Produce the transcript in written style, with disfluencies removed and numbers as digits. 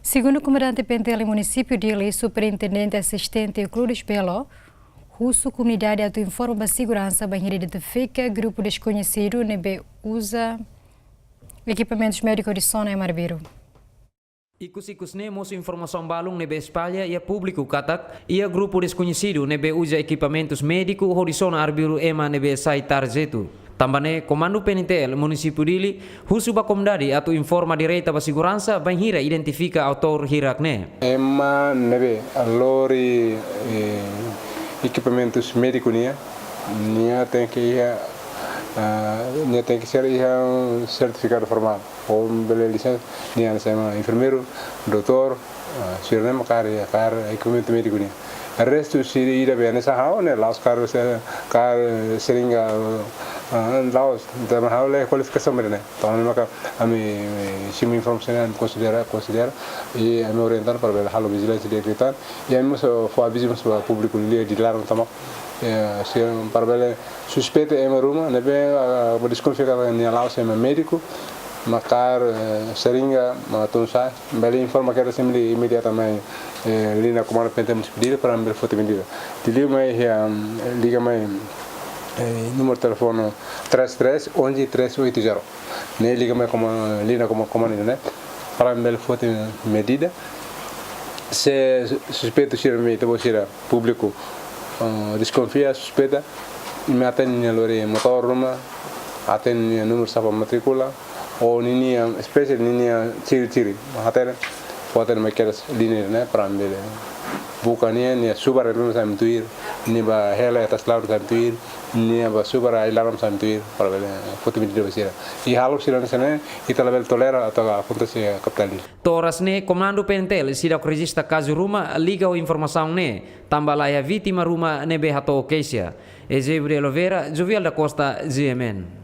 Segundo o comandante Pentele, município de superintendente assistente Clóris Belo, Russo comunidade atu informa segurança banheira identifica grupo desconhecido nebe usa equipamentos médicos de sono em Marbeiro. Ikus ne moço informação balung nebe espalha e a público katak e a grupo desconhecido nebe usa equipamentos médicos horizon arbiru ema nebe sai tarjetu. Também comando PNTL município dili husu ba komdadi atu informa direita ba segurança banheira identifica autor hirakne. Ema nebe alori equipamentos médicos nia tem que ser um certificado formal ou licença nia sama enfermeiro, doutor, sirnem car equipamento médico nia. O resto se ira bem nessa hau né lá os caras seringa lá os da hau é qualificação né então a mim se me informação considera e a me orientar para ver halo vigilância de gritar e a mim só foi avisamos para público ali de lá então se para ver suspeita é uma ruma né bem desconfiar que lá é médico macar seringa matunsa bem informa que era sempre imediatamente linha comando pentemos pedir para me foto medida de liga mais número de telefone 33 11 380 né liga mais como linha como comando né para me foto medida se suspeito ser público desconfia suspeita me atende lore motor ruma atende número sapa matrícula ou ninha espécie ninha tiri até pode me querer linha né para me bukannya ni super rebel sam tuir ni ba hela atas laut sam tuir ni ba super alarm sam tuir para ver foto vídeo besira e halo silan sana kita level tolera atau acontece kapitali Toras ne comando pentel sidak registra caso ruma liga o informação ne tambah lá a vítima ruma nebe hato kesia Ezebriel Oliveira Jovial da Costa GMN.